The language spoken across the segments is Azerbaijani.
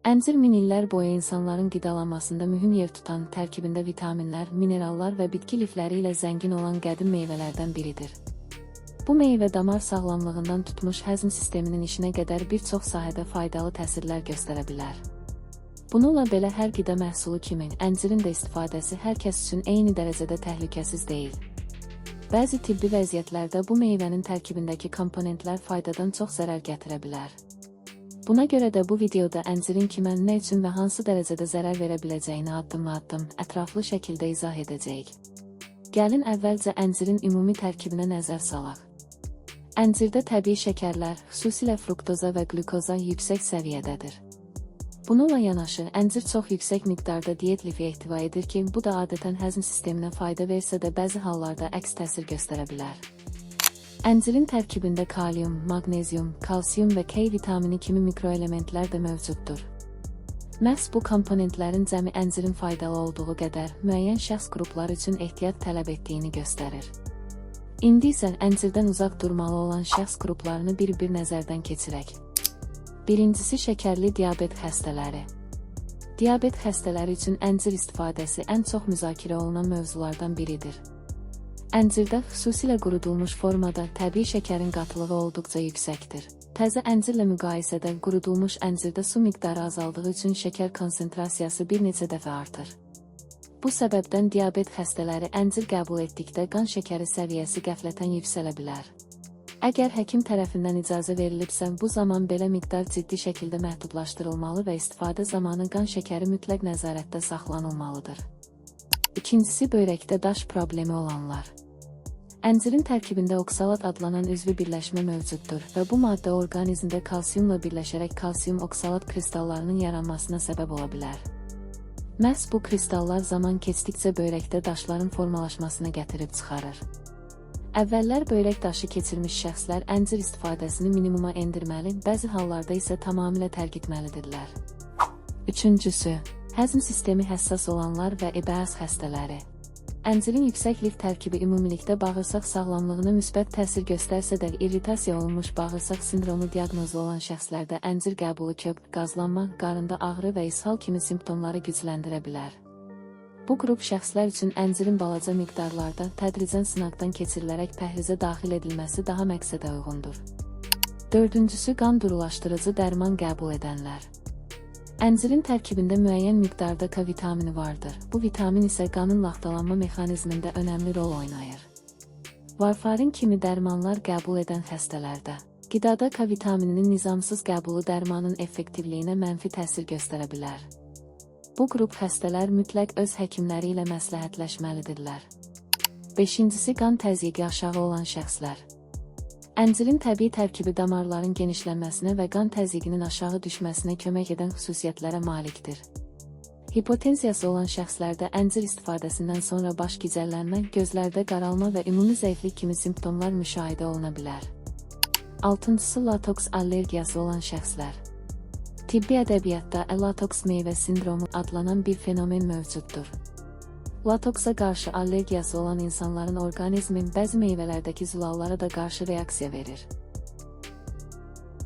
Əncir min illər boyu insanların qidalanmasında mühüm yer tutan, tərkibində vitaminlər, minerallar və bitki lifləri ilə zəngin olan qədim meyvələrdən biridir. Bu meyvə damar sağlamlığından tutmuş həzm sisteminin işinə qədər bir çox sahədə faydalı təsirlər göstərə bilər. Bununla belə hər qida məhsulu kimi, əncirin də istifadəsi hər kəs üçün eyni dərəcədə təhlükəsiz deyil. Bəzi tibbi vəziyyətlərdə bu meyvənin tərkibindəki komponentlər faydadan çox zərər gətirə bilər. Buna görə də bu videoda əncirin kimə, nə üçün və hansı dərəcədə zərər verə biləcəyini addım-addım, ətraflı şəkildə izah edəcəyik. Gəlin əvvəlcə əncirin ümumi tərkibinə nəzər salaq. Əncirdə təbii şəkərlər, xüsusilə fruktoza və qlükoza yüksək səviyyədədir. Bununla yanaşı, əncir çox yüksək miqdarda diyet lifi ehtiva edir ki, bu da adətən həzm sisteminə fayda versə də bəzi hallarda əks təsir göstərə bilər. Əncirin tərkibində kalium, maqnezium, kalsium və K vitamini kimi mikroelementlər də mövcuddur. Məhz bu komponentlərin cəmi əncirin faydalı olduğu qədər, müəyyən şəxs qruplar üçün ehtiyat tələb etdiyini göstərir. İndi isə əncirdən uzaq durmalı olan şəxs qruplarını bir-bir nəzərdən keçirək. Birincisi şəkərli diabet xəstələri. Diabet xəstələri üçün əncir istifadəsi ən çox müzakirə olunan mövzulardan biridir. Əncirdə, xüsusilə qurudulmuş formada, təbii şəkərin qatılığı olduqca yüksəkdir. Təzə əncirlə müqayisədə qurudulmuş əncirdə su miqdarı azaldığı üçün şəkər konsentrasiyası bir neçə dəfə artır. Bu səbəbdən diabet xəstələri əncir qəbul etdikdə qan şəkəri səviyyəsi qəflətən yüksələ bilər. Əgər həkim tərəfindən icazə verilibsə, bu zaman belə miqdar ciddi şəkildə məhdudlaşdırılmalı və istifadə zamanı qan şəkəri mütləq nəzarətdə saxlanılmalıdır. İkincisi, böyrəkdə daş problemi olanlar. Əncirin tərkibində oksalat adlanan üzvü birləşmə mövcuddur və bu maddə orqanizmdə kalsiumla birləşərək kalsium oksalat kristallarının yaranmasına səbəb ola bilər. Məhz bu kristallar zaman keçdikcə böyrəkdə daşların formalaşmasına gətirib çıxarır. Əvvəllər böyrək daşı keçirmiş şəxslər əncir istifadəsini minimuma endirməli, bəzi hallarda isə tamamilə tərk etməlidirlər. Üçüncüsü, həzm sistemi həssas olanlar və EBS xəstələri. Əncirin yüksək lif tərkibi ümumilikdə bağırsaq sağlamlığına müsbət təsir göstərsə də, irritasiya olunmuş bağırsaq sindromu diaqnozu olan şəxslərdə əncir qəbulu köp, qazlanma, qarında ağrı və ishal kimi simptomları gücləndirə bilər. Bu qrup şəxslər üçün əncirin balaca miqdarlarda, tədricən sınaqdan keçirilərək pəhrizə daxil edilməsi daha məqsədə uyğundur. Dördüncüsü, qan durulaşdırıcı dərman qəbul edənlər. Əncirin tərkibində müəyyən miqdarda K vitamini vardır. Bu vitamin isə qanın laxtalanma mexanizmində önəmli rol oynayır. Varfarin kimi dərmanlar qəbul edən xəstələrdə qidada K vitamininin nizamsız qəbulu dərmanın effektivliyinə mənfi təsir göstərə bilər. Bu qrup xəstələr mütləq öz həkimləri ilə məsləhətləşməlidirlər. Beşincisi, qan təzyiqi aşağı olan şəxslər. Əncirin təbii tərkibi damarların genişlənməsinə və qan təzyiqinin aşağı düşməsinə kömək edən xüsusiyyətlərə malikdir. Hipotenziyası olan şəxslərdə əncir istifadəsindən sonra baş gicəllənmə, gözlərdə qaralma və ümumi zəiflik kimi simptomlar müşahidə oluna bilər. Altıncısı, latoks allergiyası olan şəxslər. Tibbi ədəbiyyatda latoks meyvə sindromu adlanan bir fenomen mövcuddur. Latoksa qarşı allergiyası olan insanların orqanizmi bəzi meyvələrdəki zülallara da qarşı reaksiya verir.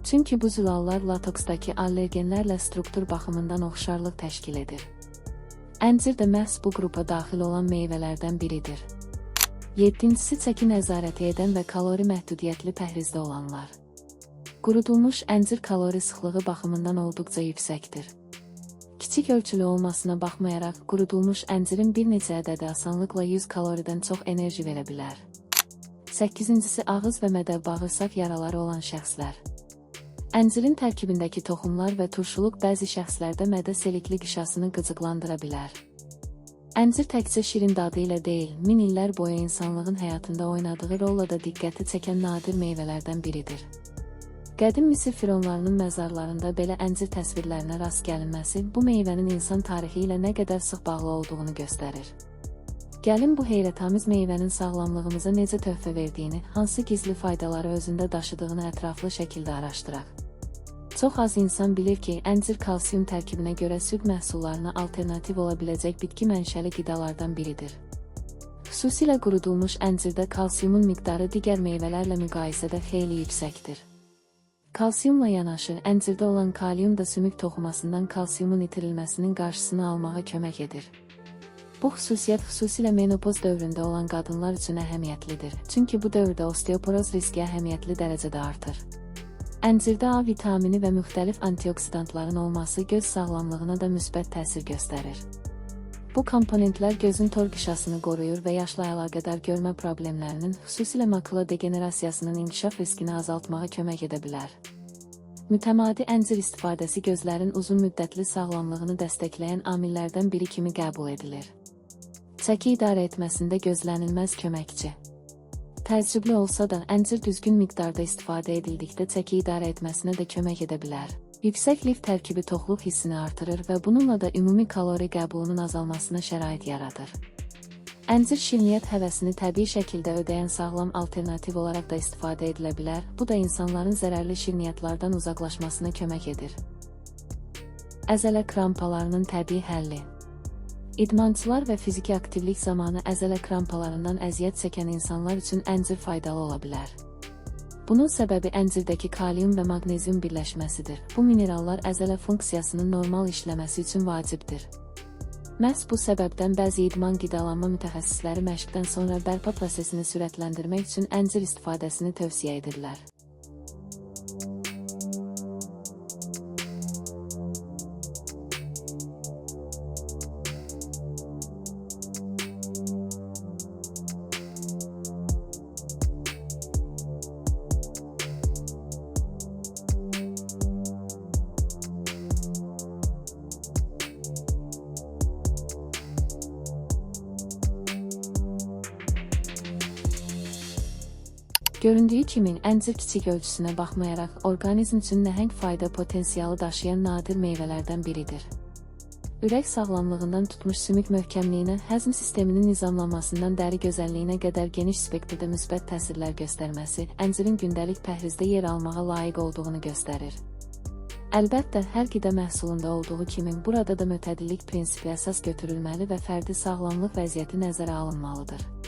Çünki bu zülallar latoksdakı allergenlərlə struktur baxımından oxşarlıq təşkil edir. Əncir də məhz bu qrupa daxil olan meyvələrdən biridir. Yedincisi, çəki nəzarəti edən və kalori məhdudiyyətli pəhrizdə olanlar. Qurudulmuş əncir kalori sıxlığı baxımından olduqca yüksəkdir. Kiçik ölçülü olmasına baxmayaraq, qurudulmuş əncirin bir neçə ədədi asanlıqla 100 kaloridən çox enerji verə bilər. 8-incisi, ağız və mədə-bağırsaq yaraları olan şəxslər. Əncirin tərkibindəki toxumlar və turşuluq bəzi şəxslərdə mədə selikli qişasını qıcıqlandıra bilər. Əncir təkcə şirin dadı ilə deyil, min illər boyu insanlığın həyatında oynadığı rolla da diqqəti çəkən nadir meyvələrdən biridir. Qədim Misir fironlarının məzarlarında belə əncir təsvirlərinə rast gəlinməsi, bu meyvənin insan tarixi ilə nə qədər sıx bağlı olduğunu göstərir. Gəlin bu heyrətamiz meyvənin sağlamlığımıza necə töhfə verdiyini, hansı gizli faydaları özündə daşıdığını ətraflı şəkildə araşdıraq. Çox az insan bilir ki, əncir kalsium tərkibinə görə süd məhsullarına alternativ ola biləcək bitki mənşəli qidalardan biridir. Xüsusilə qurudulmuş əncirdə kalsiumun miqdarı digər meyvələrlə müqayisədə xeyli yüksəkdir. Kalsiyumla yanaşı, əncirdə olan kalium da sümük toxumasından kalsiyumun itirilməsinin qarşısını almağa kömək edir. Bu xüsusiyyət xüsusilə menopoz dövründə olan qadınlar üçün əhəmiyyətlidir, çünki bu dövrdə osteoporoz riski əhəmiyyətli dərəcədə artır. Əncirdə A vitamini və müxtəlif antioksidantların olması göz sağlamlığına da müsbət təsir göstərir. Bu komponentlər gözün tor qişasını qoruyur və yaşla əlaqədar görmə problemlərinin, xüsusilə makula degenerasiyasının inkişaf riskini azaltmağa kömək edə bilər. Mütəmadi əncir istifadəsi gözlərin uzun müddətli sağlamlığını dəstəkləyən amillərdən biri kimi qəbul edilir. Çəki idarə etməsində gözlənilməz köməkçi. Təcrübli olsa da, əncir düzgün miqdarda istifadə edildikdə çəki idarə etməsinə də kömək edə bilər. Yüksək lif tərkibi toxluq hissini artırır və bununla da ümumi kalori qəbulunun azalmasına şərait yaradır. Əncir şirniyyat həvəsini təbii şəkildə ödəyən sağlam alternativ olaraq da istifadə edilə bilər, bu da insanların zərərli şirniyyatlardan uzaqlaşmasına kömək edir. Əzələ krampalarının təbii həlli. İdmançılar və fiziki aktivlik zamanı əzələ krampalarından əziyyət çəkən insanlar üçün əncir faydalı ola bilər. Bunun səbəbi əncirdəki kalium və maqnezium birləşməsidir. Bu minerallar əzələ funksiyasının normal işləməsi üçün vacibdir. Məhz bu səbəbdən bəzi idman qidalanma mütəxəssisləri məşqdən sonra bərpa prosesini sürətləndirmək üçün əncir istifadəsini tövsiyə edirlər. Göründüyü kimi, əncir kiçik ölçüsünə baxmayaraq, orqanizm üçün nəhəng fayda potensialı daşıyan nadir meyvələrdən biridir. Ürək sağlamlığından tutmuş sümük möhkəmliyinə, həzm sisteminin nizamlanmasından dəri gözəlliyinə qədər geniş spektrdə müsbət təsirlər göstərməsi, əncirin gündəlik pəhrizdə yer almağa layiq olduğunu göstərir. Əlbəttə, hər qida məhsulunda olduğu kimi, burada da mütədillik prinsipi əsas götürülməli və fərdi sağlamlıq vəziyyəti nəzərə alınmalıdır.